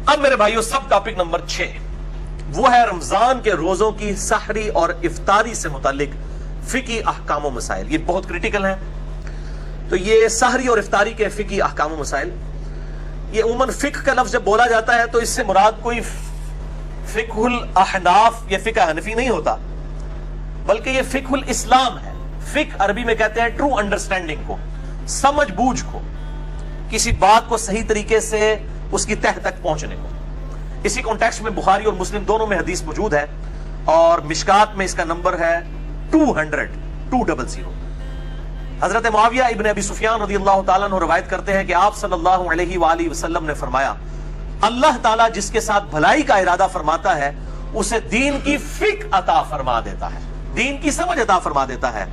اب میرے بھائیوں سب ٹاپک نمبر 6 وہ ہے رمضان کے روزوں کی سحری اور افطاری سے متعلق فقہی احکام و مسائل. یہ بہت کریٹیکل ہیں. تو یہ سحری اور افطاری کے فقہی احکام و مسائل, یہ عموماً فقہ کا لفظ جب بولا جاتا ہے تو اس سے مراد کوئی فقہ الاحناف یا فقہ حنفی نہیں ہوتا, بلکہ یہ فقہ الاسلام ہے. فقہ عربی میں کہتے ہیں ٹرو انڈرسٹینڈنگ کو, سمجھ بوجھ کو, کسی بات کو صحیح طریقے سے اس کی تہ تک پہنچنے کو. اسی کانٹیکسٹ میں بخاری اور مسلم دونوں میں حدیث موجود ہے, اور مشکات میں اس کا نمبر ہے 200. حضرت معاویہ ابن ابی سفیان رضی اللہ تعالیٰ عنہ روایت کرتے ہیں کہ آپ صلی اللہ علیہ وآلہ وسلم نے فرمایا, اللہ تعالیٰ جس کے ساتھ بھلائی کا ارادہ فرماتا ہے اسے دین کی فقہ عطا فرما دیتا ہے, دین کی سمجھ عطا فرما دیتا ہے.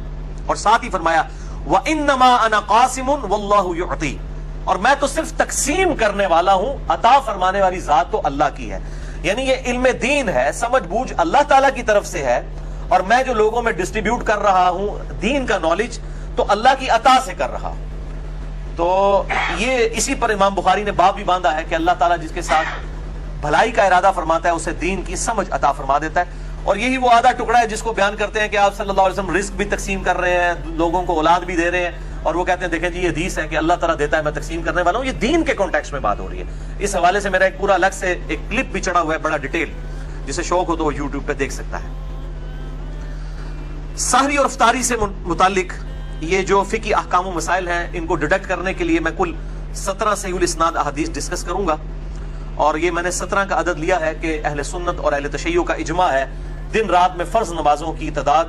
اور ساتھ ہی فرمایا وَإِنَّمَا أَنَا قَاسِمٌ وَاللَّهُ يُعْطِي, اور میں تو صرف تقسیم کرنے والا ہوں, عطا فرمانے والی ذات تو اللہ کی ہے. یعنی یہ علم دین ہے, سمجھ بوجھ اللہ تعالیٰ کی طرف سے ہے, اور میں جو لوگوں میں ڈسٹریبیوٹ کر رہا ہوں دین کا نالج تو اللہ کی عطا سے کر رہا ہوں. تو یہ اسی پر امام بخاری نے باب بھی باندھا ہے کہ اللہ تعالیٰ جس کے ساتھ بھلائی کا ارادہ فرماتا ہے اسے دین کی سمجھ عطا فرما دیتا ہے. اور یہی وہ آدھا ٹکڑا ہے جس کو بیان کرتے ہیں کہ آپ صلی اللہ علیہ وسلم رزق بھی تقسیم کر رہے ہیں, لوگوں کو اولاد بھی دے رہے ہیں, اور وہ کہتے ہیں دیکھیں جی یہ حدیث ہے کہ اللہ تعالیٰ دیتا ہے میں تقسیم کرنے والا ہوں. یہ دین کے کانٹیکسٹ میں بات ہو رہی ہے. اس حوالے سے میرا ایک پورا الگ سے ایک کلپ بھی چڑھا ہوا ہے بڑا ڈیٹیل, جسے شوق ہو تو وہ یوٹیوب پہ دیکھ سکتا ہے. سحری اور افطاری سے متعلق یہ جو فقہی احکام و مسائل ہیں ان کو ڈیڈکٹ کرنے کے لیے میں کل 17 صحیح الاسناد احادیث ڈسکس کروں گا, اور یہ میں نے 17 کا عدد لیا ہے کہ اہل سنت اور اہل تشیع کا اجماع ہے دن رات میں فرض نمازوں کی تعداد,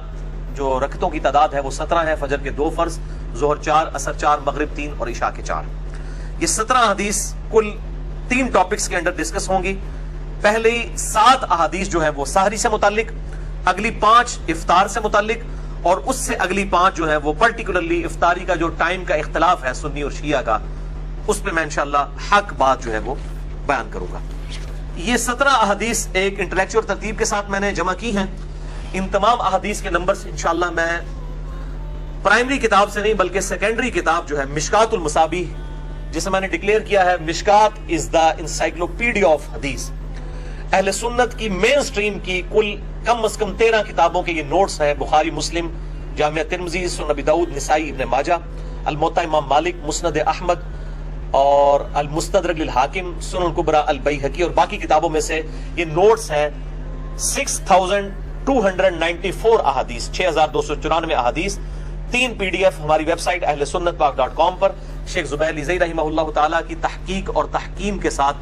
جو رکعتوں کی تعداد ہے وہ 17 ہے. فجر کے 2 فرض, ظہر 4, عصر 4, مغرب 3 اور عشاء کے 4. یہ 17 حدیث کل 3 ٹاپکس کے اندر ڈسکس ہوں گی. پہلی 7 احادیث جو ہیں وہ سحری سے متعلق, اگلی 5 افطار سے متعلق, اور اس سے اگلی 5 جو ہیں وہ پرٹیکولرلی افطاری کا جو ٹائم کا اختلاف ہے سنی اور شیعہ کا, اس پہ میں انشاءاللہ حق بات جو ہے وہ بیان کروں گا. یہ 17 احادیث ایک انٹلیکچوئل ترتیب کے ساتھ میں نے جمع کی ہیں. ان تمام احادیث کے نمبرز انشاءاللہ میں پرائمری کتاب سے نہیں بلکہ سیکنڈری کتاب جو ہے مشکات المصابیح, جسے میں نے ڈکلیئر کیا ہے مشکات از دا انسائکلوپیڈیا آف حدیث, اہل سنت کی مین سٹریم کی کل کم از کم 13 کتابوں کے یہ نوٹس ہیں. بخاری, مسلم, جامع ترمذی, سنن ابی داؤد, نسائی, ابن ماجہ, الموطا امام مالک, مسند احمد, اور المستدرک للحاکم, سنن الکبری البیہقی, اور باقی کتابوں میں سے یہ نوٹس ہیں 6294 احادیث, 6294 احادیث. 3 PDF ہماری ویب سائٹ اہل سنت پاک.com پر شیخ زبیر لیزئی رحمہ اللہ تعالیٰ کی تحقیق اور تحکیم کے ساتھ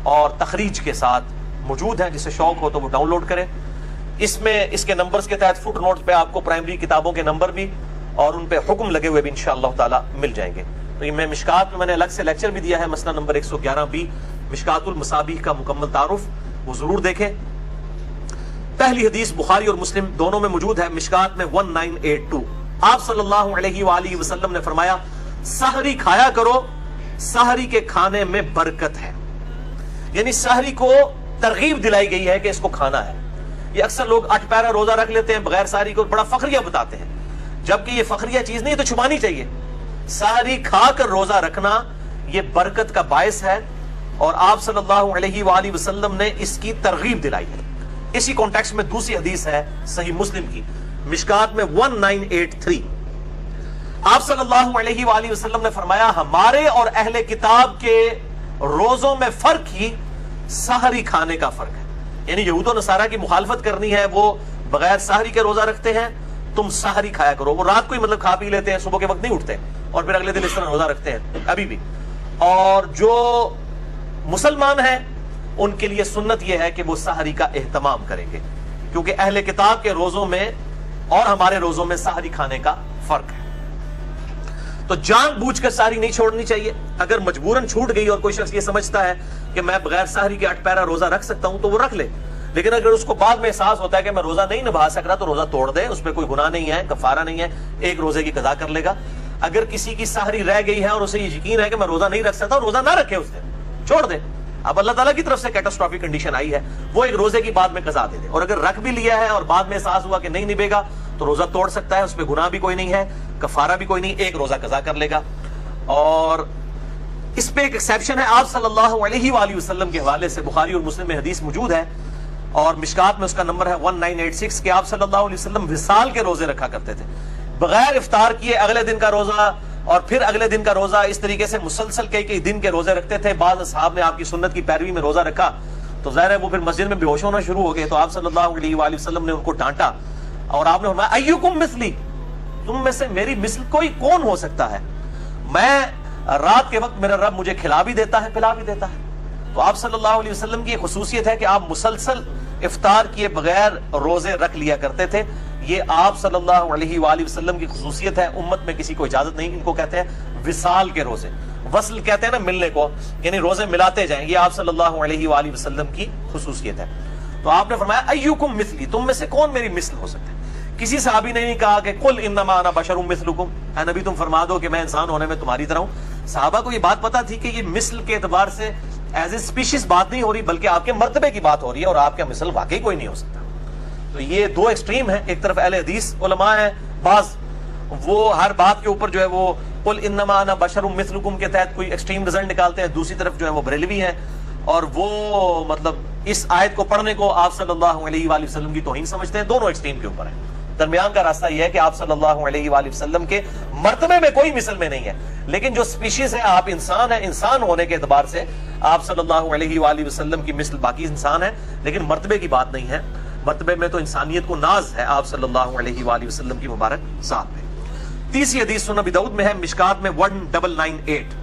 اور تخریج کے ساتھ موجود ہیں. جسے شوق ہو تو وہ ڈاؤن لوڈ کریں. اس میں اس کے نمبرز کے تحت فٹ نوٹ پہ آپ کو پرائمری کتابوں کے نمبر بھی اور ان پہ حکم لگے ہوئے بھی انشاءاللہ تعالیٰ مل جائیں گے. تو یہ میں مشکات میں نے الگ سے لیکچر بھی دیا ہے, مسئلہ نمبر 111B مشکات المصابیح کا مکمل تعارف, وہ ضرور دیکھیں. پہلی حدیث بخاری اور مسلم دونوں میں موجود ہے, مشکات میں 1982. آپ صلی اللہ علیہ وآلہ وسلم نے فرمایا سحری کھایا کرو, سحری کے کھانے میں برکت ہے. یعنی سحری کو ترغیب دلائی گئی ہے کہ اس کو کھانا ہے. یہ اکثر لوگ 8 پیرا روزہ رکھ لیتے ہیں بغیر سحری کو, بڑا فخریہ بتاتے ہیں, جبکہ یہ فخریہ چیز نہیں, تو چھپانی چاہیے. سحری کھا کر روزہ رکھنا یہ برکت کا باعث ہے, اور آپ صلی اللہ علیہ وآلہ وسلم نے اس کی ترغیب دلائی ہے. اسی کانٹیکسٹ میں دوسری حدیث ہے صحیح مسلم کی مشکات میں 1983. آپ صلی اللہ علیہ وآلہ وسلم نے فرمایا ہمارے اور اہل کتاب کے روزوں میں فرق ہی سحری کھانے کا فرق ہے. یعنی یہود و نصارہ کی مخالفت کرنی ہے, وہ بغیر سحری کے روزہ رکھتے ہیں, تم سحری کھایا کرو. وہ رات کو ہی مطلب کھا پی لیتے ہیں, صبح کے وقت نہیں اٹھتے, اور پھر اگلے دن اس طرح روزہ رکھتے ہیں ابھی بھی. اور جو مسلمان ہیں ان کے لیے سنت یہ ہے کہ وہ سحری کا اہتمام کریں گے, کیونکہ اہل کتاب کے روزوں میں اور ہمارے روزوں میں سحری کھانے کا فرق ہے. تو جان بوجھ کر سحری نہیں چھوڑنی چاہیے. اگر مجبوراً چھوٹ گئی اور کوئی شخص یہ سمجھتا ہے کہ میں بغیر سحری کے 8 پیرا روزہ رکھ سکتا ہوں تو وہ رکھ لے, لیکن اگر اس کو بعد میں احساس ہوتا ہے کہ میں روزہ نہیں نبھا سک رہا تو روزہ توڑ دے, اس پہ کوئی گناہ نہیں ہے, کفارہ نہیں ہے, ایک روزے کی قضا کر لے گا. اگر کسی کی سحری رہ گئی ہے اور اسے یہ یقین ہے کہ میں روزہ نہیں رکھ سکتا, روزہ نہ رکھے, اس دن چھوڑ دے. اب اللہ تعالیٰ کی طرف سے کیٹاسٹرافک کنڈیشن آئی ہے, وہ ایک روزے کی بعد میں قضا دے دے. اور اگر رکھ بھی لیا ہے اور بعد میں احساس ہوا کہ نہیں نبھے گا تو روزہ توڑ سکتا ہے, اس پہ گناہ بھی کوئی نہیں ہے, کفارہ بھی کوئی نہیں, ایک روزہ قضا کر لے گا. اور اس پہ ایک ایکسیپشن ہے، آپ صلی اللہ علیہ وآلہ وسلم کے حوالے سے بخاری اور مسلم میں حدیث موجود ہے اور مشکات میں اس کا نمبر ہے 1986 کہ آپ صلی اللہ علیہ وسلم وصال کے روزے رکھا کرتے تھے، بغیر افطار کیے اگلے دن کا روزہ اور پھر اگلے دن کا روزہ، اس طریقے سے مسلسل کئی دن کے روزے رکھتے تھے۔ بعض اصحاب نے آپ کی سنت کی پیروی میں روزہ رکھا تو ظاہر ہے وہ پھر مسجد میں بے ہوش ہونا شروع ہو گئے، تو آپ صلی اللہ علیہ وآلہ وسلم نے ان کو ڈانٹا اور آپ نے فرمایا ایکم مثلی، تم میں سے میری مثل کوئی کون ہو سکتا ہے، میں رات کے وقت میرا رب مجھے کھلا بھی دیتا ہے پلا بھی دیتا ہے۔ تو آپ صلی اللہ علیہ وسلم کی خصوصیت ہے کہ آپ مسلسل افطار کیے بغیر روزے رکھ لیا کرتے تھے، یہ آپ صلی اللہ علیہ وآلہ وسلم کی خصوصیت ہے، امت میں کسی کو اجازت نہیں۔ ان کو کہتے ہیں وصال کے روزے، وصل کہتے ہیں نا ملنے کو، یعنی روزے ملاتے جائیں، یہ آپ صلی اللہ علیہ وآلہ وسلم کی خصوصیت ہے۔ تو آپ نے فرمایا ایکم مثلی، تم میں سے کون میری مثل ہو سکتا ہے۔ کسی صحابی نے نہیں کہا کہ قل انما انا بشر مثلکم، اے نبی تم فرما دو کہ میں انسان ہونے میں تمہاری طرح ہوں۔ صحابہ کو یہ بات پتا تھی کہ یہ مثل کے اعتبار سے ایز اے اسپیشیز بات نہیں ہو رہی، بلکہ آپ کے مرتبے کی بات ہو رہی ہے، اور آپ کا مثل واقعی کوئی نہیں ہو سکتا۔ تو یہ دو ایکسٹریم ہیں، ایک طرف اہل حدیث علماء ہیں بعض، وہ ہر بات کے اوپر جو ہے وہ قل انما انا بشر مثلکم کے تحت کوئی ایکسٹریم رزلٹ نکالتے ہیں، دوسری طرف جو ہے وہ بریلوی ہیں اور وہ مطلب اس آیت کو پڑھنے کو آپ صلی اللہ علیہ وآلہ وسلم کی توہین سمجھتے ہیں۔ دونوں ایکسٹریم کے اوپر ہیں، درمیان کا راستہ یہ ہے کہ آپ صلی اللہ علیہ وآلہ وسلم کے مرتبے میں کوئی مثل میں نہیں ہے، لیکن جو سپیشیز ہے آپ انسان ہیں، انسان ہونے کے اعتبار سے آپ صلی اللہ علیہ وآلہ وسلم کی مثل باقی انسان ہے، لیکن مرتبے کی بات نہیں ہے، مرتبے میں تو انسانیت کو ناز ہے آپ صلی اللہ علیہ وآلہ وسلم کی مبارک ذات میں۔ تیسری حدیث سنن ابی داؤد میں ہے، مشکات میں 1998،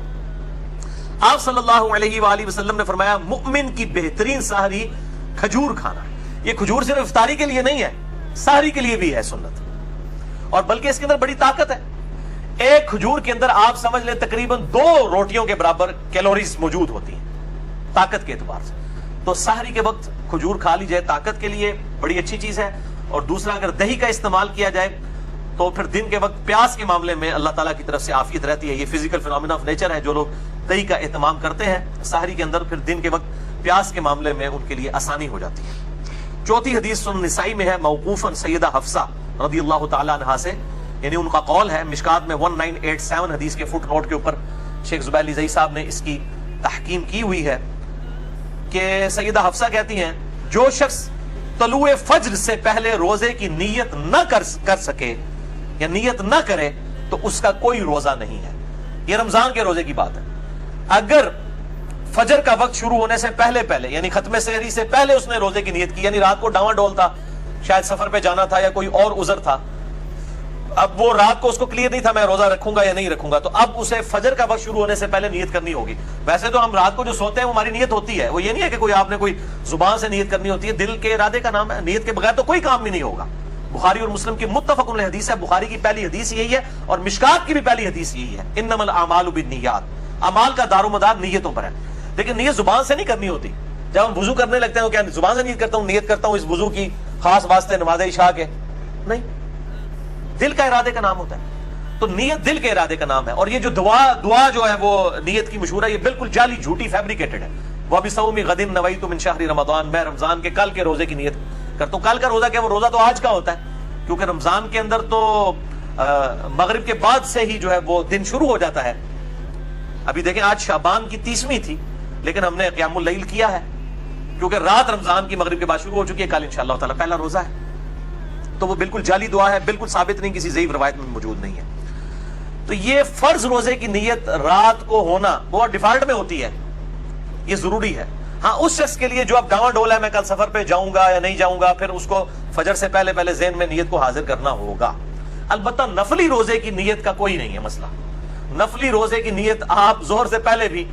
آپ صلی اللہ علیہ وآلہ وسلم نے فرمایا مؤمن کی بہترین سحری کھجور کھانا۔ یہ کھجور صرف افطاری کے لیے نہیں ہے، سحری کے لیے بھی ہے سنت، اور بلکہ اس کے اندر بڑی طاقت ہے۔ ایک کھجور کے اندر آپ سمجھ لیں تقریباً 2 روٹیوں کے برابر کیلوریز موجود ہوتی ہیں طاقت کے اعتبار سے۔ تو سحری کے وقت کھجور کھا لی جائے طاقت کے لیے بڑی اچھی چیز ہے، اور دوسرا اگر دہی کا استعمال کیا جائے تو پھر دن کے وقت پیاس کے معاملے میں اللہ تعالیٰ کی طرف سے عافیت رہتی ہے۔ یہ فزیکل فینومینا آف نیچر ہے، جو لوگ دہی کا اہتمام کرتے ہیں سحری کے اندر، پھر دن کے وقت پیاس کے معاملے میں ان کے لیے آسانی ہو جاتی ہے۔ چوتھی حدیث سنن نسائی میں ہے، موقوفاً سیدہ حفصہ رضی اللہ تعالیٰ عنہا سے، یعنی ان کا قول ہے، مشکات میں 1987 حدیث کے فٹ نوٹ کے اوپر شیخ زبیر علی زئی صاحب نے اس کی تحقیم کی ہوئی ہے کہ سیدہ حفصہ کہتی ہیں جو شخص طلوع فجر سے پہلے روزے کی نیت نہ کر سکے یا نیت نہ کرے تو اس کا کوئی روزہ نہیں ہے۔ یہ رمضان کے روزے کی بات ہے۔ اگر فجر کا وقت شروع ہونے سے پہلے یعنی ختم سحری سے پہلے اس نے روزے کی نیت کی، یعنی رات کو ڈاواں ڈول تھا، شاید سفر پہ جانا تھا یا کوئی اور عذر تھا، اب وہ رات کو اس کو کلیئر نہیں تھا میں روزہ رکھوں گا یا نہیں رکھوں گا، تو اب اسے فجر کا وقت شروع ہونے سے پہلے نیت کرنی ہوگی۔ ویسے تو ہم رات کو جو سوتے ہیں وہ ہماری نیت ہوتی ہے، وہ یہ نہیں ہے کہ کوئی آپ نے کوئی زبان سے نیت کرنی ہوتی ہے، دل کے ارادے کا نام ہے، نیت کے بغیر تو کوئی کام بھی نہیں ہوگا۔ بخاری اور مسلم کی متفق علیہ حدیث ہے، بخاری کی پہلی حدیث یہی ہے اور مشکات کی بھی پہلی حدیث یہی ہے، انما الاعمال بالنیات، اعمال کا دار و مدار نیتوں پر ہے، لیکن نیت زبان سے نہیں کرنی ہوتی۔ جب ہم وضو کرنے لگتے ہیں تو کیا زبان سے نیت کرتا ہوں، نیت کرتا ہوں اس وضو کی خاص واسطے نماز عشاء کے، نہیں، دل کا ارادے کا نام ہوتا ہے۔ تو نیت دل کے ارادے کا نام ہے، اور یہ جو دعا جو ہے وہ نیت کی مشہور ہے، یہ بالکل جعلی جھوٹی فیبریکیٹڈ ہے۔ وَبِصَوْمِ غَدٍ نَوَيْتُ مِنْ شَهْرِ رمضان، میں رمضان کے کل کے روزے کی نیت کرتا ہوں۔ کل کا روزہ کیا، وہ روزہ تو آج کا ہوتا ہے، کیونکہ رمضان کے اندر تو مغرب کے بعد سے ہی جو ہے وہ دن شروع ہو جاتا ہے۔ ابھی دیکھیں آج شعبان کی 30ویں تھی، لیکن ہم نے قیام اللیل کیا ہے کیونکہ رات رمضان کی مغرب کے بعد شروع ہو چکی ہے، کل انشاءاللہ تعالی پہلا روزہ ہے۔ تو وہ بالکل جعلی دعا ہے، بالکل ثابت نہیں، کسی ضعیف روایت میں موجود نہیں ہے۔ تو یہ فرض روزے کی نیت رات کو ہونا وہ ڈیفالٹ میں ہوتی ہے، یہ ضروری ہے۔ ہاں اس شخص کے لیے جو اب ڈاواں ڈول ہے میں کل سفر پہ جاؤں گا یا نہیں جاؤں گا، پھر اس کو فجر سے پہلے ذہن میں نیت کو حاضر کرنا ہوگا۔ البتہ نفلی روزے کی نیت کا کوئی نہیں ہے مسئلہ، نفلی روزے کی نیت آپ ظہر سے پہلے بھی،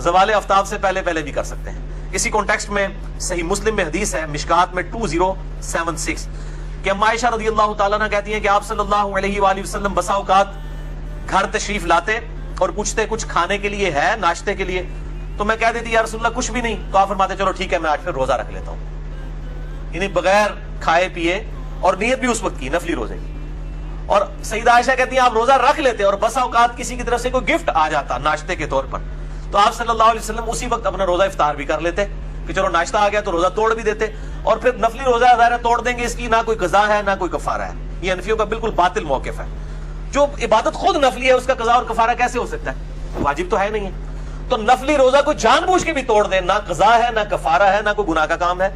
زوال آفتاب سے پہلے بھی کر سکتے ہیں۔ اسی کانٹیکسٹ میں صحیح مسلم میں حدیث ہے، مشکات میں 2076 کہ اما عائشہ رضی اللہ تعالیٰ عنہ کہتی ہیں کہ آپ صلی اللہ علیہ وآلہ وسلم بسا اوقات گھر تشریف لاتے اور پوچھتے کچھ کھانے کے لیے ہے، ناشتے کے لیے، تو میں کہہ دیتی یا رسول اللہ کچھ بھی نہیں، تو آپ فرماتے چلو ٹھیک ہے میں آج پھر روزہ رکھ لیتا ہوں، یعنی بغیر کھائے پیے، اور نیت بھی اس وقت کی نفلی روزے کی۔ اور سیدہ عائشہ کہتی ہیں آپ روزہ رکھ لیتے اور بسا اوقات کسی کی طرف سے کوئی گفٹ آ جاتا ناشتے کے طور پر، تو آپ صلی اللہ علیہ وسلم اسی وقت اپنا روزہ افطار بھی کر لیتے کہ چلو ناشتہ آ گیا تو روزہ توڑ بھی دیتے، اور پھر نفلی روزہ ظاہر توڑ دیں گے، اس کی نہ کوئی قضا ہے نہ کوئی کفارہ ہے۔ یہ حنفیوں کا بالکل باطل موقف ہے، جو عبادت خود نفلی ہے اس کا قضا اور کفارہ کیسے ہو سکتا ہے، واجب تو ہے نہیں ہے۔ تو نفلی روزہ کو جان بوجھ کے بھی توڑ دے، نہ قضا ہے، نہ کفارہ ہے، نہ کوئی گناہ کا کام ہے۔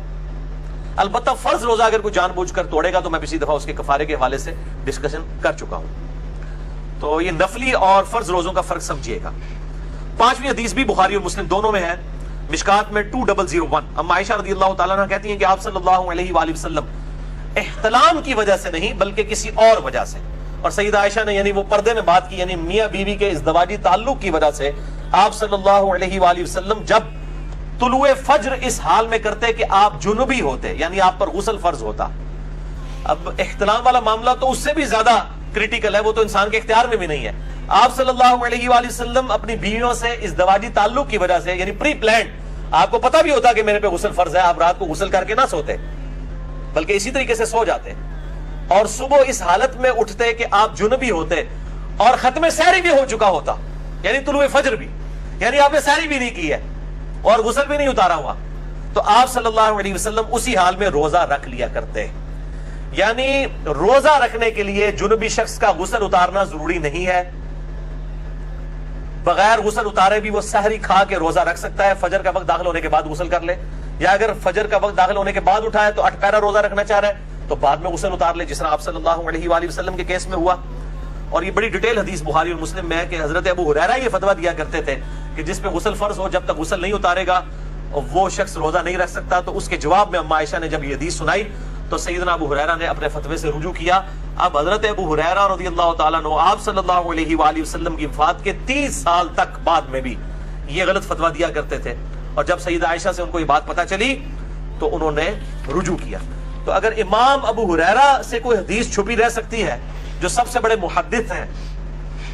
البتہ فرض روزہ اگر کوئی جان بوجھ کر توڑے گا تو میں پچھلی دفعہ اس کے کفارے کے حوالے سے ڈسکشن کر چکا ہوں۔ تو یہ نفلی اور فرض روزوں کا فرق سمجھیے گا۔ 5ویں حدیث بھی بخاری اور مسلم دونوں میں ہے، مشکات میں 2001۔ اما عائشہ رضی اللہ تعالیٰ عنہ کہتی ہیں کہ آپ صلی اللہ علیہ وآلہ وسلم احتلام کی وجہ سے نہیں بلکہ کسی اور وجہ سے، اور سیدہ عائشہ نے یعنی وہ پردے میں بات کی، یعنی میاں بیوی کے ازدواجی تعلق کی وجہ سے آپ صلی اللہ علیہ وآلہ وسلم جب طلوع فجر اس حال میں کرتے کہ آپ جنوبی ہوتے، یعنی آپ پر غسل فرض ہوتا۔ اب احتلام والا معاملہ تو اس سے بھی زیادہ کریٹیکل ہے، وہ تو انسان کے اختیار میں بھی نہیں ہے۔ آپ صلی اللہ علیہ وآلہ وسلم اپنی بیویوں سے ازدواجی تعلق کی وجہ سے یعنی پری پلانڈ، آپ کو پتہ بھی ہوتا کہ میرے پہ غسل فرض ہے، آپ رات کو غسل کر کے نہ سوتے بلکہ اسی طریقے سے سو جاتے، اور صبح اس حالت میں اٹھتے کہ آپ جنبی ہوتے اور ختم سحری بھی ہو چکا ہوتا، یعنی طلوع فجر بھی، یعنی آپ نے سحری بھی نہیں کی ہے اور غسل بھی نہیں اتارا ہوا، تو آپ صلی اللہ علیہ وسلم اسی حال میں روزہ رکھ لیا کرتے۔ یعنی روزہ رکھنے کے لیے جنبی شخص کا غسل اتارنا ضروری نہیں ہے، بغیر غسل اتارے بھی وہ سحری کھا کے روزہ رکھ سکتا ہے، فجر کا وقت داخل ہونے کے بعد غسل کر لے، یا اگر فجر کا وقت داخل ہونے کے بعد اٹھائے تو 8 پیرا روزہ رکھنا چاہ رہا ہے تو بعد میں غسل اتار لے، جس طرح آپ صلی اللہ علیہ وآلہ وسلم کے کیس میں ہوا۔ اور یہ بڑی ڈیٹیل حدیث بخاری اور مسلم میں ہے کہ حضرت ابو ہریرہ یہ فتویٰ دیا کرتے تھے کہ جس پہ غسل فرض ہو جب تک غسل نہیں اتارے گا وہ شخص روزہ نہیں رکھ سکتا۔ تو اس کے جواب میں اما عائشہ نے جب یہ حدیث سنائی تو سیدنا ابو ہریرہ نے اپنے فتوے سے رجوع کیا۔ اب حضرت ابو ہریرہ رضی اللہ تعالیٰ عنہ آپ صلی اللہ علیہ وآلہ وسلم کی وفات کے 30 سال تک بعد میں بھی یہ غلط فتویٰ دیا کرتے تھے، اور جب سیدہ عائشہ سے ان کو یہ بات پتہ چلی تو انہوں نے رجوع کیا۔ تو اگر امام ابو ہریرہ سے کوئی حدیث چھپی رہ سکتی ہے جو سب سے بڑے محدث ہیں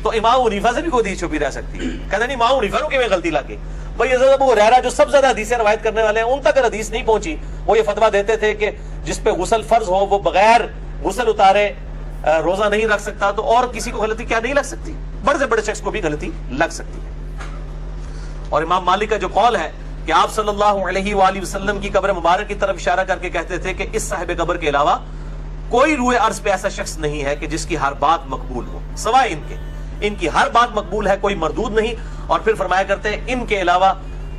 تو امام حنیفہ سے بھی کوئی حدیث چھپی رہ سکتی ہے۔ کہتے نہیں امام حنیفہ کو غلطی لگی، بھائی حضرت ابو ہریرہ جو سب زیادہ حدیثیں روایت کرنے والے ہیں ان تک حدیث نہیں پہنچی، وہ یہ فتویٰ دیتے تھے کہ جس پہ غسل فرض ہو وہ بغیر غسل اتارے روزہ نہیں رکھ سکتا، تو اور کسی کو غلطی کیا نہیں لگ سکتی؟ بڑے سے بڑے شخص کو بھی غلطی لگ سکتی ہے۔ اور امام مالک کا جو قول ہے کہ آپ صلی اللہ علیہ وآلہ وسلم کی قبر مبارک کی طرف اشارہ کر کے کہتے تھے کہ اس صاحب قبر کے علاوہ کوئی روئے عرض پہ ایسا شخص نہیں ہے کہ جس کی ہر بات مقبول ہو، سوائے ان کی ہر بات مقبول ہے، کوئی مردود نہیں۔ اور پھر فرمایا کرتے ہیں ان کے علاوہ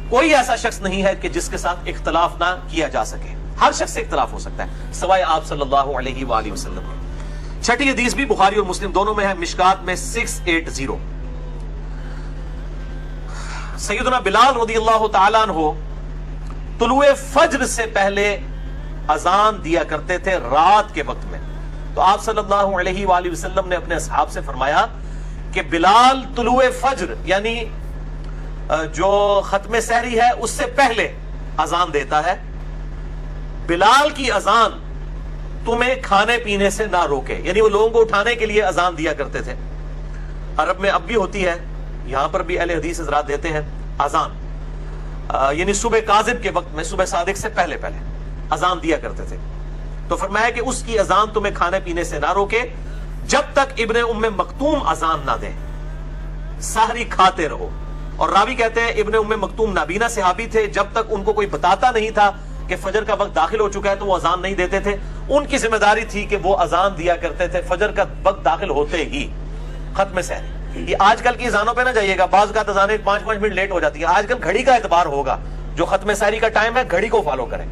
کوئی ایسا شخص نہیں ہے کہ جس کے ساتھ اختلاف نہ کیا جا سکے، ہر شخص سے اختلاف ہو سکتا ہے سوائے آپ صلی اللہ علیہ وآلہ وسلم۔ 6ٹھی حدیث بھی بخاری اور مسلم دونوں میں ہے، مشکات میں 680۔ سیدنا بلال رضی اللہ تعالیٰ عنہ طلوع فجر سے پہلے اذان دیا کرتے تھے رات کے وقت میں، تو آپ صلی اللہ علیہ وآلہ وسلم نے اپنے اصحاب سے فرمایا کہ بلال طلوع فجر یعنی جو ختم سحری ہے اس سے پہلے اذان دیتا ہے، بلال کی اذان تمہیں کھانے پینے سے نہ روکے، یعنی وہ لوگوں کو اٹھانے کے لیے اذان دیا کرتے تھے۔ عرب میں اب بھی ہوتی ہے، یہاں پر بھی اہل حدیث حضرات دیتے ہیں اذان، یعنی صبح کاذب کے وقت میں، صبح صادق سے پہلے اذان دیا کرتے تھے۔ تو فرمایا کہ اس کی اذان تمہیں کھانے پینے سے نہ روکے جب تک ابن ام مکتوم اذان نہ دے، سحری کھاتے رہو۔ اور راوی کہتے ہیں ابن ام مکتوم نابینا صحابی تھے، جب تک ان کو کوئی بتاتا نہیں تھا کہ فجر کا وقت داخل ہو چکا ہے تو وہ اذان نہیں دیتے تھے، ان کی ذمہ داری تھی کہ وہ اذان دیا کرتے تھے فجر کا وقت داخل ہوتے ہی ختم سحری۔ یہ آج کل کی اذانوں پہ نہ جائیے گا، بعض کا اذانیں 5-5 منٹ لیٹ ہو جاتی ہیں، آج کل گھڑی کا اعتبار ہوگا، جو ختم سحری کا ٹائم ہے گھڑی کو فالو کریں،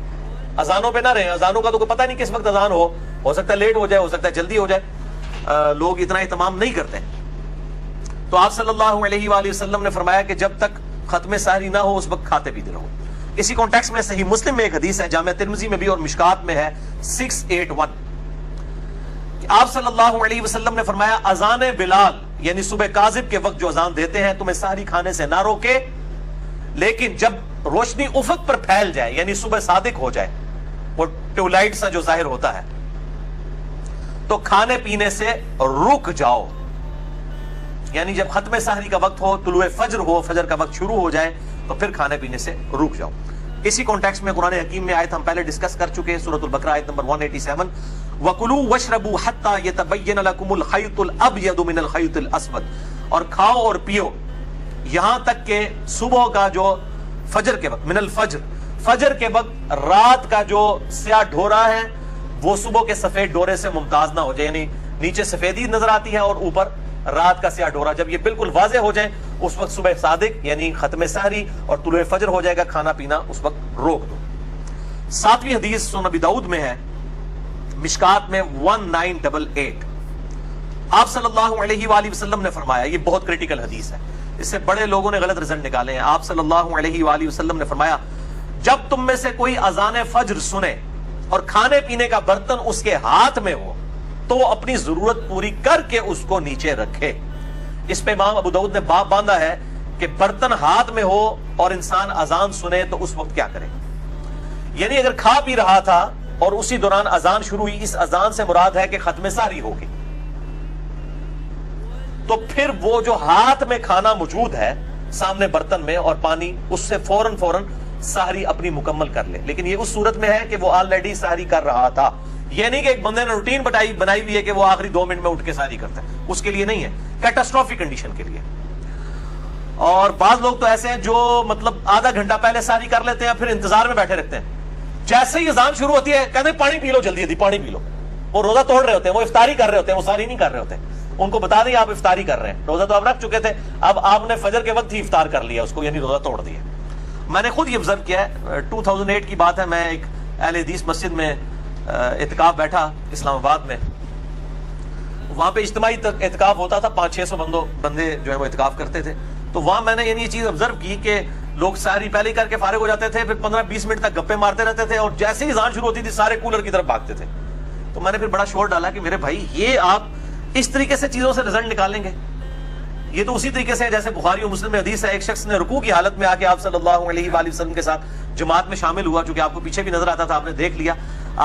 اذانوں پہ نہ رہیں، اذانوں کا تو کوئی پتہ نہیں کس وقت اذان ہو سکتا ہے لیٹ ہو جائے، ہو سکتا ہے جلدی ہو جائے، لوگ اتنا اہتمام نہیں کرتے۔ تو آپ صلی اللہ علیہ وآلہ وسلم نے فرمایا کہ جب تک ختم سحری نہ ہو اس وقت کھاتے پیتے رہو۔ اسی کانٹیکس میں صحیح مسلم میں ایک حدیث ہے، جامع ترمذی میں بھی اور مشکات میں ہے 681، کہ آپ صلی اللہ علیہ وسلم نے فرمایا اذان بلال یعنی صبح کاذب کے وقت جو اذان دیتے ہیں تمہیں سحری کھانے سے نہ روکے، لیکن جب روشنی افق پر پھیل جائے یعنی صبح صادق ہو جائے، وہ ٹیولائٹ سا جو ظاہر ہوتا ہے، تو کھانے پینے سے رک جاؤ، یعنی جب ختم سحری کا وقت ہو، طلوع فجر ہو، فجر کا وقت شروع ہو جائے تو پھر کھانے پینے سے رک جاؤ۔ اسی کانٹیکسٹ میں قرآن حکیم میں آیت ہم پہلے ڈسکس کر چکے ہیں، سورۃ البقرہ آیت نمبر 187، وَكُلُوا وَاشْرَبُوا حَتَّى يَتَبَيَّنَ لَكُمُ الْخَيْطُ الْأَبْيَضُ مِنَ الْخَيْطِ الْأَسْوَدِ، اور کھاؤ اور پیو یہاں تک کہ صبح کا جو فجر کے وقت، من الفجر، فجر کے وقت رات کا جو سیاہ ڈھورا ہے وہ صبح کے سفید ڈھورے سے ممتاز نہ ہو جائے، یعنی نیچے سفیدی نظر آتی ہے اور اوپر رات کا سیاہ ڈھورا، جب یہ بالکل واضح ہو جائے اس وقت صبح صادق یعنی ختم سحری اور طلوع فجر ہو جائے گا، کھانا پینا اس وقت روک دو۔ 7ویں حدیث سنن ابی داؤد میں ہے، مشکات میں 1988، آپ صلی اللہ علیہ وآلہ وسلم نے فرمایا، یہ بہت کریٹیکل حدیث ہے، اس سے بڑے لوگوں نے غلط رزلٹ نکالے ہیں۔ آپ صلی اللہ علیہ وآلہ وسلم نے فرمایا، جب تم میں سے کوئی اذان فجر سنے اور کھانے پینے کا برتن اس کے ہاتھ میں ہو تو وہ اپنی ضرورت پوری کر کے اس کو نیچے رکھے۔ اس پہ امام ابو داؤد نے باب باندھا ہے کہ برتن ہاتھ میں ہو اور انسان اذان سنے تو اس وقت کیا کرے، یعنی اگر کھا پی رہا تھا اور اسی دوران اذان شروع ہوئی، اس اذان سے مراد ہے کہ ختم سحری ہوگی، تو پھر وہ جو ہاتھ میں کھانا موجود ہے سامنے برتن میں اور پانی، اس سے فوراً سحری اپنی مکمل کر لے۔ لیکن یہ اس صورت میں ہے کہ وہ آلریڈی سحری کر رہا تھا، یہ نہیں کہ ایک بندے نے روٹین بنائی ہوئی ہے کہ وہ آخری 2 منٹ میں اٹھ کے سحری کرتا ہے، اس کے لیے نہیں ہے، کیٹاسٹروفک کنڈیشن کے لیے۔ اور بعض لوگ تو ایسے ہیں جو مطلب آدھا گھنٹہ پہلے سحری کر لیتے ہیں، پھر انتظار میں بیٹھے رہتے ہیں، جیسے ہی اذان شروع ہوتی ہے کہتے ہیں پانی پی لو، جلدی پانی پی لو۔ وہ روزہ توڑ رہے ہوتے ہیں، وہ افطاری کر رہے ہوتے ہیں، وہ سحری نہیں کر رہے ہوتے، ان کو بتا دیں آپ افطاری کر رہے ہیں، روزہ تو آپ رکھ چکے تھے، اب آپ نے فجر کے وقت ہی افطار کر لیا اس کو، یعنی روزہ توڑ دیا۔ میں نے خود یہ آبزرو کیا ہے، 2008 کی بات ہے، میں ایک اہل حدیث مسجد میں اعتکاف بیٹھا اسلام آباد میں، وہاں پہ اجتماعی اعتکاف ہوتا تھا، 500-600 بندے جو ہے وہ اعتکاف کرتے تھے، تو وہاں میں نے یعنی یہ چیز آبزرو کی کہ لوگ سحری پہلے ہی کر کے فارغ ہو جاتے تھے، پھر 15-20 منٹ تک گپے مارتے رہتے تھے، اور جیسے ہی اذان شروع ہوتی تھی سارے کولر کی طرف بھاگتے تھے۔ تو میں نے پھر بڑا شور ڈالا کہ میرے بھائی یہ آپ اس طریقے سے چیزوں سے رزلٹ نکالیں گے، یہ تو اسی طریقے سے جیسے بخاری اور مسلم میں حدیث ہے، ایک شخص نے رکوع کی حالت میں آ کے آپ صلی اللہ علیہ وآلہ وسلم کے ساتھ جماعت میں شامل ہوا، چونکہ آپ کو پیچھے بھی نظر آتا تھا، آپ نے دیکھ لیا،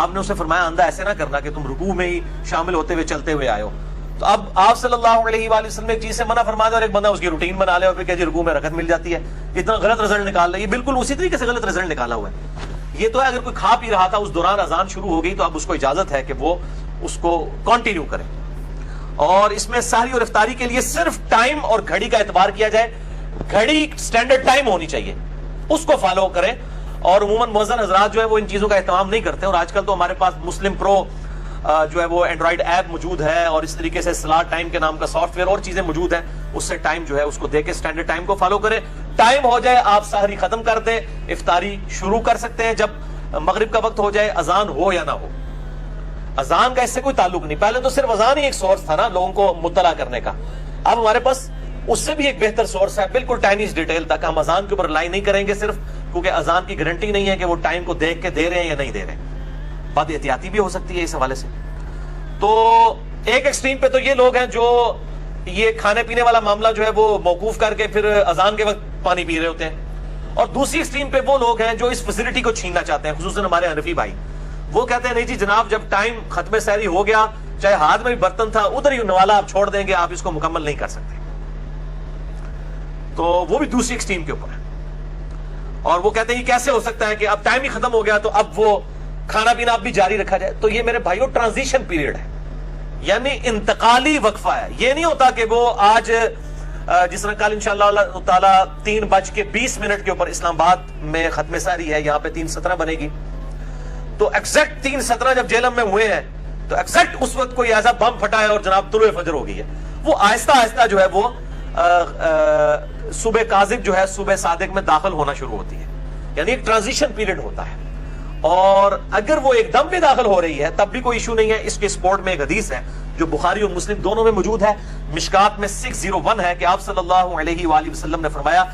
آپ نے اسے فرمایا اندھا ایسے نہ کرنا کہ تم رکوع میں ہی شامل ہوتے ہوئے چلتے ہوئے آئے ہو۔ تو اب آپ صلی اللہ علیہ وآلہ وسلم ایک چیز سے منع فرما دے اور ایک بندہ اس کی روٹین بنا لے اور پھر کہ جی رکوع میں رکعت مل جاتی ہے، اتنا غلط رزلٹ نکال لے، یہ بالکل اسی طریقے سے غلط رزلٹ نکالا ہوا ہے۔ یہ تو ہے اگر کوئی کھا پی رہا تھا اس دوران اذان شروع ہو گئی تو اب اس کو اجازت ہے کہ وہ اس کو کنٹینیو کرے، اور اس میں سحری اور افطاری کے لیے صرف ٹائم اور گھڑی کا اعتبار کیا جائے، گھڑی سٹینڈرڈ ٹائم ہونی چاہیے، اس کو فالو کریں، اور عموماً مؤذن حضرات جو ہے وہ ان چیزوں کا اہتمام نہیں کرتے، اور آج کل تو ہمارے پاس مسلم پرو جو ہے وہ اینڈرائیڈ ایپ موجود ہے، اور اس طریقے سے سلاٹ ٹائم کے نام کا سافٹ ویئر اور چیزیں موجود ہیں، اس سے ٹائم جو ہے اس کو دے کے سٹینڈرڈ ٹائم کو فالو کریں، ٹائم ہو جائے آپ سحری ختم کر دیں، افطاری شروع کر سکتے ہیں جب مغرب کا وقت ہو جائے، اذان ہو یا نہ ہو، اذان کا اس سے کوئی تعلق نہیں، پہلے تو صرف اذان ہی ایک سورس تھا نا لوگوں کو مطلع کرنے کا، اب ہمارے پاس اس سے بھی ایک بہتر سورس ہے، بالکل ٹائنیز ڈیٹیل تک، ہم اذان کے اوپر ریلائی نہیں کریں گے صرف، کیونکہ اذان کی گارنٹی نہیں ہے کہ وہ ٹائم کو دیکھ کے دے رہے ہیں یا نہیں دے رہے، بات احتیاطی بھی ہو سکتی ہے اس حوالے سے۔ تو ایک ایکسٹریم پہ تو یہ لوگ ہیں جو یہ کھانے پینے والا معاملہ جو ہے وہ موقوف کر کے پھر اذان کے وقت پانی پی رہے ہوتے ہیں، اور دوسری ایکسٹریم پہ وہ لوگ ہیں جو اس فیسلٹی کو چھیننا چاہتے ہیں، خصوصاً ہمارے حنفی بھائی، وہ کہتے ہیں نہیں جی جناب جب ٹائم ختم سحری ہو گیا، چاہے ہاتھ میں بھی برتن تھا ادھر ہی نوالا آپ چھوڑ دیں گے، آپ اس کو مکمل نہیں کر سکتے، تو وہ بھی دوسری ایکسٹریم کے اوپر ہے، اور وہ کہتے ہیں یہ کیسے ہو سکتا ہے کہ اب ٹائم ہی ختم ہو گیا تو اب وہ کھانا پینا اب بھی جاری رکھا جائے۔ تو یہ میرے بھائیوں ٹرانزیشن پیریڈ ہے، یعنی انتقالی وقفہ ہے، یہ نہیں ہوتا کہ وہ آج جس طرح کل انشاءاللہ تعالی 3:20 کے اوپر اسلام آباد میں ختم سحری ہے، یہاں پہ 3:17 بنے گی، تو ایگزیکٹ 3:17 جب جیلم میں ہوئے ہیں تو ایگزیکٹ اس وقت کوئی ایسا بم پھٹا ہے اور جناب طلوع فجر ہو گئی ہے، وہ آہستہ آہستہ جو ہے وہ صبح کاذب جو ہے صبح صادق میں داخل ہونا شروع ہوتی ہے، یعنی ایک ٹرانزیشن پیریڈ ہوتا ہے، اور اگر وہ ایک دم بھی داخل ہو رہی ہے تب بھی کوئی ایشو نہیں ہے۔ اس کے سپورٹ میں ایک حدیث ہے جو بخاری اور مسلم دونوں میں موجود ہے، مشکات میں 601 ہے کہ آپ صلی اللہ علیہ وآلہ وسلم نے فرمایا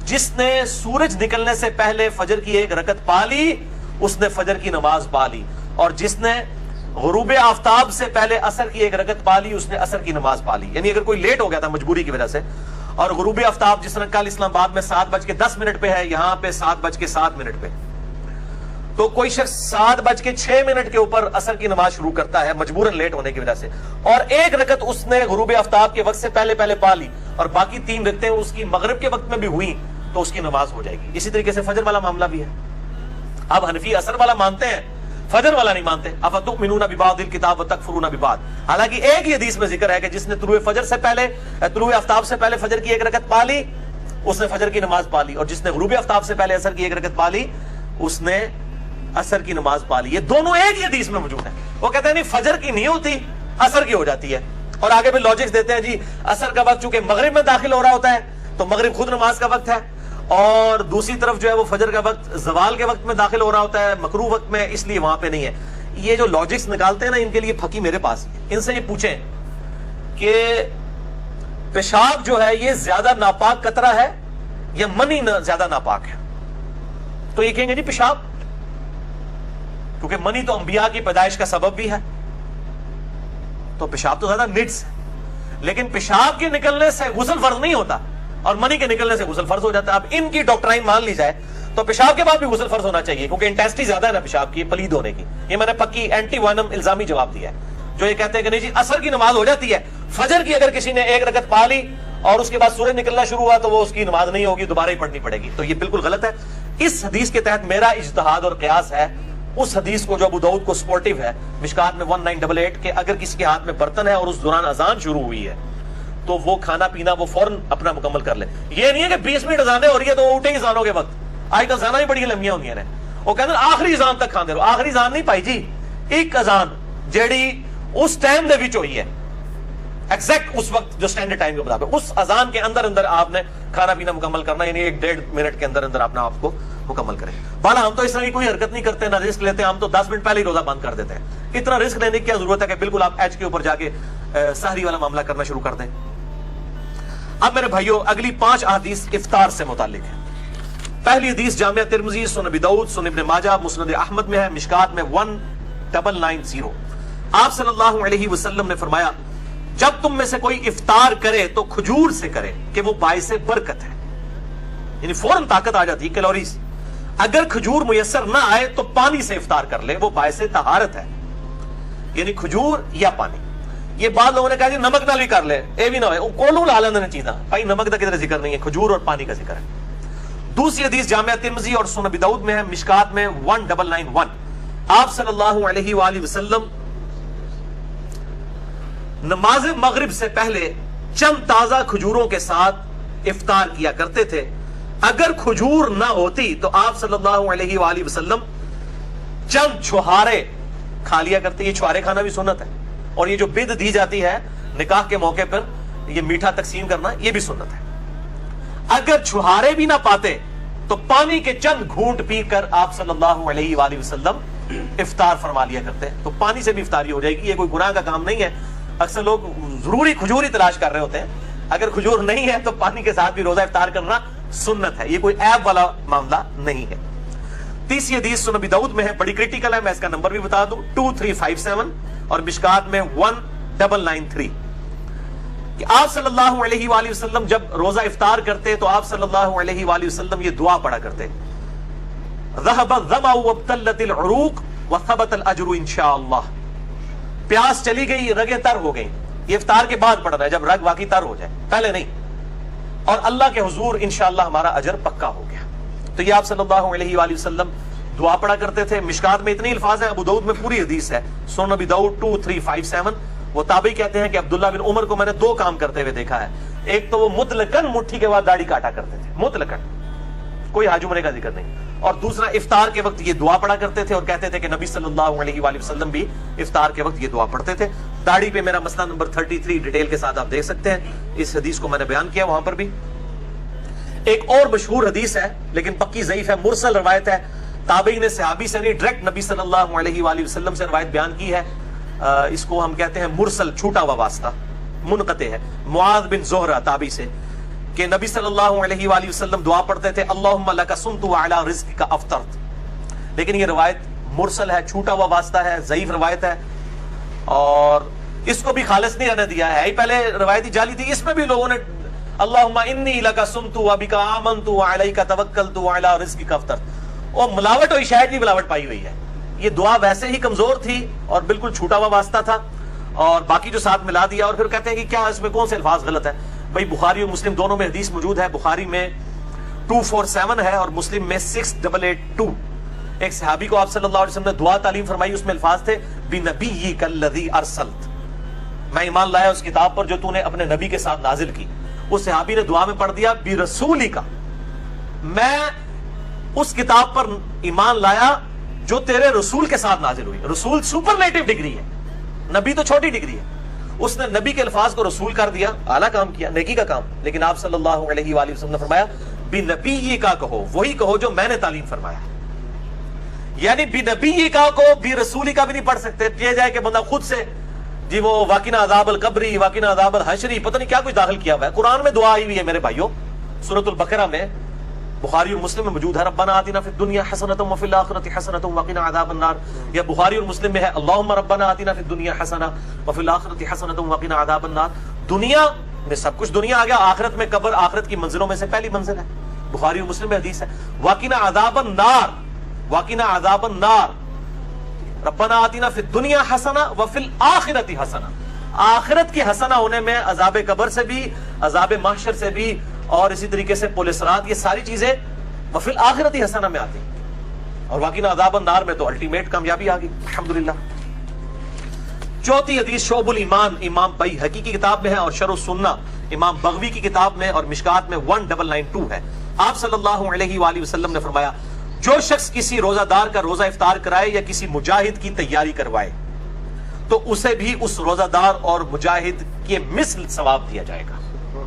جس نے سورج نکلنے سے پہلے فجر کی 1 رکعت پا لی اس نے فجر کی نماز پا لی، اور جس نے غروب آفتاب سے پہلے عصر کی 1 رکعت پا لی اس نے عصر کی نماز پا لی، یعنی اگر کوئی لیٹ ہو گیا تھا مجبوری کی وجہ سے، اور غروب آفتاب جس طرح کل اسلام آباد میں 7:10 پہ ہے، یہاں پہ 7:07 پہ، تو کوئی شخص 7:06 کے اوپر عصر کی نماز شروع کرتا ہے مجبوراً لیٹ ہونے کی وجہ سے، اور 1 رکعت اس نے غروب آفتاب کے وقت سے پہلے پا لی، اور باقی 3 رکعتیں اس کی مغرب کے وقت میں بھی ہوئی تو اس کی نماز ہو جائے گی۔ اسی طریقے سے فجر والا معاملہ بھی ہے، اب حنفی عصر والا مانتے ہیں، فجر والا نہیں مانتے، افتؤمنون ببعض الکتاب وتکفرون ببعض، حالانکہ ایک ہی حدیث میں ذکر ہے کہ جس نے طلوع فجر سے پہلے طلوع آفتاب سے پہلے فجر کی 1 رکعت پا لی اس نے فجر کی نماز پا لی، اور جس نے غروب آفتاب سے پہلے عصر کی 1 رکعت پا لی اس نے عصر کی نماز پا لی، یہ دونوں ایک ہی حدیث میں موجود ہیں۔ وہ کہتے ہیں نہیں فجر کی نہیں ہوتی عصر کی ہو جاتی ہے، اور آگے بھی لاجکس دیتے ہیں جی عصر کا وقت چونکہ مغرب میں داخل ہو رہا ہوتا ہے تو مغرب خود نماز کا وقت ہے، اور دوسری طرف جو ہے وہ فجر کا وقت زوال کے وقت میں داخل ہو رہا ہوتا ہے، مکروہ وقت میں، اس لیے وہاں پہ نہیں ہے۔ یہ جو لاجکس نکالتے ہیں نا، ان کے لیے پھکی میرے پاس ہے۔ ان سے یہ پوچھیں کہ پیشاب جو ہے یہ زیادہ ناپاک قطرہ ہے یا منی زیادہ ناپاک ہے، تو یہ کہیں گے جی پیشاب، کیونکہ منی تو انبیاء کی پیدائش کا سبب بھی ہے، تو پیشاب تو زیادہ نڈس ہے۔ لیکن پیشاب کے نکلنے سے غسل فرض نہیں ہوتا، اور منی کے نکلنے سے غسل فرض ہو جاتا ہے۔ اب ان کی ڈاکٹرائن مان لی جائے تو پیشاب کے بعد بھی غسل فرض ہونا چاہیے، کیونکہ انٹینسٹی زیادہ ہے نا پیشاب کی پلید ہونے کی۔ یہ میں نے پکی اینٹی وانم الزامی جواب دیا ہے۔ جو یہ کہتے ہیں کہ نہیں جی عصر کی نماز ہو جاتی ہے، فجر کی اگر کسی نے ایک رکعت پا لی اور اس کے بعد سورج نکلنا شروع ہوا تو وہ اس کی نماز نہیں ہوگی، دوبارہ ہی پڑھنی پڑے گی، تو یہ بالکل غلط ہے۔ اس حدیث کے تحت میرا اجتہاد اور قیاس ہے اس حدیث کو جو ابو داؤد کو سپورٹیو ہے مشکات میں 1988 کہ اگر کسی کے ہاتھ میں برتن ہے اور اس دوران اذان شروع ہوئی ہے تو وہ کھانا پینا وہ فوراً اپنا مکمل کر لے۔ یہ نہیں ہے کہ 20 منٹ اذانیں ہو رہی ہے تو وہ اٹھے اذانوں کے وقت، آج کل اذانیں ہی بڑی لمبیاں ہوندیاں نے، وہ کہتے ہیں آخری اذان تک کھاندے رہو۔ آخری اذان نہیں پائی جی، ایک اذان جیڑی اس ٹائم دے وچ ہوئی ہے، ایگزیکٹ اس وقت جو سٹینڈرڈ ٹائم کے مطابق، اس اذان کے اندر اندر آپ نے کھانا پینا مکمل کرنا، یعنی 1-1.5 منٹ کے اندر اندر اپنا آپ کو مکمل کریں۔ بالا ہم تو اس طرح کی کوئی حرکت نہیں کرتے، نہ رسک لیتے، ہم تو 10 منٹ پہلے ہی روزہ بند کر دیتے ہیں۔ اتنا رسک لینے کی کیا ضرورت ہے کہ بالکل آپ ایج کے اوپر جا کے سحری والا معاملہ کرنا شروع کر دیں۔ اب میرے بھائیوں اگلی 5 احادیث افطار سے متعلق ہے۔ پہلی حدیث جامعہ ترمذی، سنن ابی داؤد، سنن ابن ماجہ، مسند احمد میں ہے، مشکات میں 1990۔ آپ صلی اللہ علیہ وسلم نے فرمایا جب تم میں سے کوئی افطار کرے تو کھجور سے کرے کہ وہ باعث برکت ہے، یعنی فوراً طاقت آ جاتی ہے، کیلوریز۔ اگر کھجور میسر نہ آئے تو پانی سے افطار کر لے، وہ باعث طہارت ہے، یعنی کھجور یا پانی۔ یہ بعض لوگوں نے کہا جی نمک نال بھی کر لے، اے بھی نہ ہوئے کولو لا لیندے نے چیزاں، بھائی نمک دا کدھر ذکر نہیں ہے، کھجور اور پانی کا ذکر ہے۔ دوسری حدیث جامعہ ترمذی اور سنن ابی داؤد میں ہے، مشکات میں 1991۔ آپ صلی اللہ علیہ وآلہ وسلم نماز مغرب سے پہلے چند تازہ کھجوروں کے ساتھ افطار کیا کرتے تھے۔ اگر کھجور نہ ہوتی تو آپ صلی اللہ علیہ وآلہ وسلم چند چھہارے کھا لیا کرتے۔ یہ چھہارے کھانا بھی سنت ہے، اور یہ جو بد دی جاتی ہے نکاح کے موقع پر یہ میٹھا تقسیم کرنا، یہ بھی سنت ہے۔ اگر چھہارے بھی نہ پاتے تو پانی کے چند گھونٹ پی کر آپ صلی اللہ علیہ وآلہ وسلم افطار فرما لیا کرتے ہیں، تو پانی سے بھی افطاری ہو جائے گی۔ یہ کوئی گناہ کا کام نہیں ہے۔ اکثر لوگ ضروری کھجور ہی تلاش کر رہے ہوتے ہیں، اگر کھجور نہیں ہے تو پانی کے ساتھ بھی روزہ افطار کرنا سنت ہے، یہ کوئی عیب والا معاملہ نہیں ہے۔ تیسری حدیث سنن ابی داؤد میں ہے، بڑی کریٹیکل ہے، میں اس کا نمبر بھی بتا دوں، 2357 اور مشکات میں 1993 کہ آپ صلی اللہ علیہ وآلہ وسلم جب روزہ افطار کرتے تو آپ صلی اللہ علیہ وآلہ وسلم یہ دعا پڑھا کرتے، ذهب الظمأ وابتلت العروق وثبت الاجر انشاءاللہ۔ پیاس چلی گئی، رگیں تر ہو گئی، یہ افطار کے بعد پڑھنا ہے جب رگ واقعی تر ہو جائے، پہلے نہیں، اور اللہ کے حضور انشاءاللہ ہمارا اجر پکا ہو گیا۔ تو یہ آپ صلی اللہ علیہ وآلہ وسلم دعا پڑھا کرتے تھے۔ مشکات میں اتنی الفاظ ہیں، ابو داؤد میں پوری حدیث ہے، سنن ابی داؤد 2357۔ وہ تابعی کہتے ہیں کہ عبداللہ بن عمر کو میں نے 2 کام کرتے ہوئے دیکھا ہے، ایک تو وہ مطلقاً مٹھی کے بعد داڑھی کاٹا کرتے تھے، مطلقاً، کوئی حج عمرے کا ذکر نہیں، اور دوسرا افطار کے وقت یہ دعا پڑھا کرتے تھے اور کہتے تھے کہ نبی صلی اللہ علیہ وآلہ وسلم بھی افطار کے وقت یہ دعا پڑھتے تھے۔ داڑھی پہ میرا مسئلہ نمبر 33 ڈیٹیل کے ساتھ آپ دیکھ سکتے ہیں، اس حدیث کو میں نے بیان کیا وہاں پر بھی۔ ایک اور مشہور حدیث ہے لیکن پکی ضعیف ہے، مرسل روایت ہے، تابعی نے صحابی سے نہیں ڈائریکٹ نبی صلی اللہ علیہ وآلہ وسلم سے روایت بیان کی ہے، اس کو ہم کہتے ہیں مرسل، چھوٹا ہوا واسطہ، منقطع ہے، معاذ بن زہرہ تابعی سے، کہ نبی صلی اللہ علیہ وآلہ وسلم دعا پڑھتے تھے اللہم لک صمت وعلی رزقک افطرت، لیکن یہ روایت مرسل ہے، چھوٹا ہوا واسطہ ہے، ضعیف روایت ہے، اور اس کو بھی خالص نہیں رہنے دیا ہے۔ پہلے روایتی جعلی تھی، اس میں بھی لوگوں نے اللہم انی لک صمت وبک آمنت وعلیک توکلت وعلی رزقک افطرت، اور ملاوٹ ہوئی، شاید بھی ملاوٹ پائی ہوئی ہے۔ یہ دعا ویسے ہی کمزور تھی اور بالکل چھوٹا ہوا واسطہ تھا، اور باقی جو ساتھ ملا دیا، اور پھر کہتے ہیں کہ کیا اس میں کون سے الفاظ غلط ہے؟ بھائی بخاری اور مسلم دونوں میں حدیث موجود ہے، بخاری میں 247 ہے اور مسلم میں 6882۔ ایک صحابی کو آپ صلی اللہ علیہ وسلم نے دعا تعلیم فرمائی، اس میں الفاظ تھے بِنَبِيِّكَ الَّذِي أَرْسَلْتَ، میں ایمان لایا اس کتاب پر جو تو نے اپنے نبی کے ساتھ نازل کی۔ اس صحابی نے دعا میں پڑھ دیا بِرَسُولِكَ، میں اس کتاب پر ایمان لایا جو تیرے رسول کے ساتھ نازل ہوئی۔ رسول سپرلیٹو ڈگری ہے، نبی تو چھوٹی ڈگری ہے۔ اس نے نبی کے الفاظ کو رسول کر دیا، اعلیٰ کام کیا، نیکی کا کام، لیکن آپ صلی اللہ علیہ وآلہ وسلم نے فرمایا بنبی کا کہو، وہی کہو جو میں نے تعلیم فرمایا. یعنی بنبی کا کو بھی رسولی کا بھی نہیں پڑھ سکتے. یہ جائے کہ بندہ خود سے جی وہ واقعنا عذاب القبری، واقعنا عذاب الحشری، پتہ نہیں کیا کچھ داخل کیا ہوا ہے. قرآن میں دعا آئی ہوئی ہے میرے بھائیوں، سورۃ البقرہ میں، بخاری اور مسلم میں موجود ہے، ربنا آتنا فی الدنیا حسنۃ وفی الآخرۃ حسنۃ وقنا عذاب النار. یا بخاری اور مسلم میں ہے اللہم ربنا آتنا فی الدنیا حسنہ وفی الآخرۃ حسنۃ وقنا عذاب النار. دنیا میں سب کچھ دنیا آ گیا، آخرت میں قبر آخرت کی منزلوں میں سے پہلی منزل ہے. بخاری اور مسلم میں حدیث ہے وقنا عذاب النار، وقنا عذاب النار، ربنا آتنا فی الدنیا حسنہ وفی الآخرۃ حسنہ. آخرت کی حسنہ ہونے میں عذاب قبر سے بھی، عذاب محشر سے بھی، اور اسی طریقے سے پولیس رات، یہ ساری چیزیں وفی الآخرۃ حسنہ میں آتی. اور واقعنا عذاب النار میں تو الٹیمیٹ کامیابی آ گئی الحمدللہ. چوتھی حدیث شعب الایمان امام بیہقی کی کتاب میں ہے، اور شرح السنہ امام بغوی کی کتاب میں، اور مشکات میں 1992 ہے. آپ صلی اللہ علیہ وآلہ وسلم نے فرمایا جو شخص کسی روزہ دار کا روزہ افطار کرائے یا کسی مجاہد کی تیاری کروائے تو اسے بھی اس روزہ دار اور مجاہد کے مثل ثواب دیا جائے گا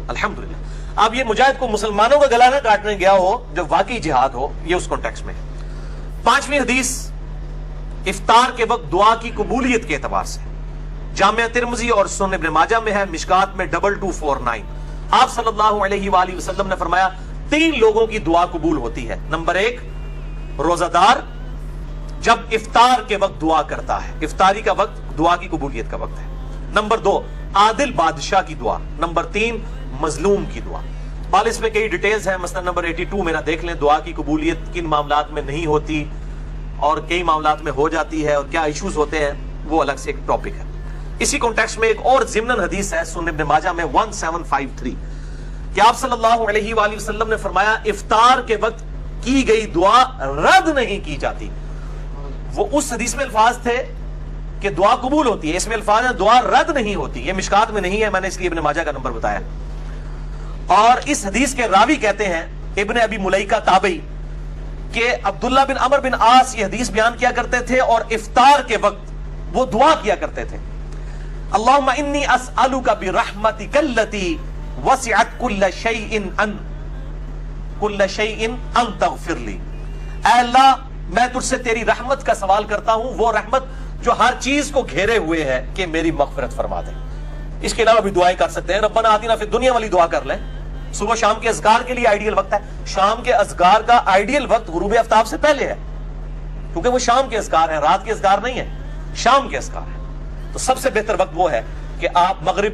الحمدللہ. اب یہ مجاہد کو مسلمانوں کا گلا نہ کاٹنے گیا ہو جو واقعی جہاد ہو، یہ اس کانٹیکسٹ میں. پانچویں حدیث افطار کے وقت دعا کی قبولیت کے اعتبار سے جامعہ ترمذی اور سنن ابن ماجہ میں ہے، مشکات میں 2249. آپ صلی اللہ علیہ وآلہ وسلم نے فرمایا 3 لوگوں کی دعا قبول ہوتی ہے. نمبر 1 روزہ دار جب افطار کے وقت دعا کرتا ہے، افطاری کا وقت دعا کی قبولیت کا وقت ہے. نمبر 2 عادل بادشاہ کی دعا. نمبر 3 مظلوم کی دعا. بال اس میں کئی ڈیٹیلز ہیں، مثلا نمبر 82 میرا دیکھ لیں، دعا کی قبولیت کن معاملات میں نہیں ہوتی اور کئی معاملات میں ہو جاتی ہے اور کیا ایشوز ہوتے ہیں، وہ الگ سے ایک ٹاپک ہے. اسی کانٹیکسٹ میں ایک اور ضمناً حدیث ہے سنن ابن ماجہ میں 1753 کہ آپ صلی اللہ علیہ وآلہ وسلم نے فرمایا افطار کے وقت کی گئی دعا رد نہیں کی جاتی. وہ اس حدیث میں الفاظ تھے کہ دعا قبول ہوتی ہے، اس میں الفاظ ہیں دعا رد نہیں ہوتی. یہ مشکات میں نہیں ہے، میں نے اس لیے ابن ماجہ کا نمبر بتایا. اور اس حدیث کے راوی کہتے ہیں ابن ابی ملیکہ تابعی کہ عبداللہ بن عمر بن عاص یہ حدیث بیان کیا کرتے تھے اور افطار کے وقت وہ دعا کیا کرتے تھے اللہم انی اسألک برحمتک التی وسعت کل شیء ان تغفر لی. اے اللہ میں تجھ سے تیری رحمت کا سوال کرتا ہوں، وہ رحمت جو ہر چیز کو گھیرے ہوئے ہے، کہ میری مغفرت فرما دے. اس کے علاوہ بھی دعائیں کر سکتے ہیں، ربنا آتنا فی الدنیا والی دعا کر لیں. صبح شام کے اذکار کے لیے آئیڈیل وقت ہے. شام کے اذکار کا آئیڈیل وقت غروب آفتاب سے پہلے ہے، کیونکہ وہ شام کے اذکار ہیں، رات کے اذکار نہیں ہے، شام کے اذکار ہیں. تو سب سے بہتر وقت وہ ہے کہ آپ مغرب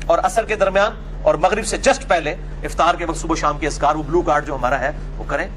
اور عصر کے درمیان اور مغرب سے جسٹ پہلے افطار کے وقت صبح شام کے اذکار، وہ بلو کارڈ جو ہمارا ہے وہ کریں.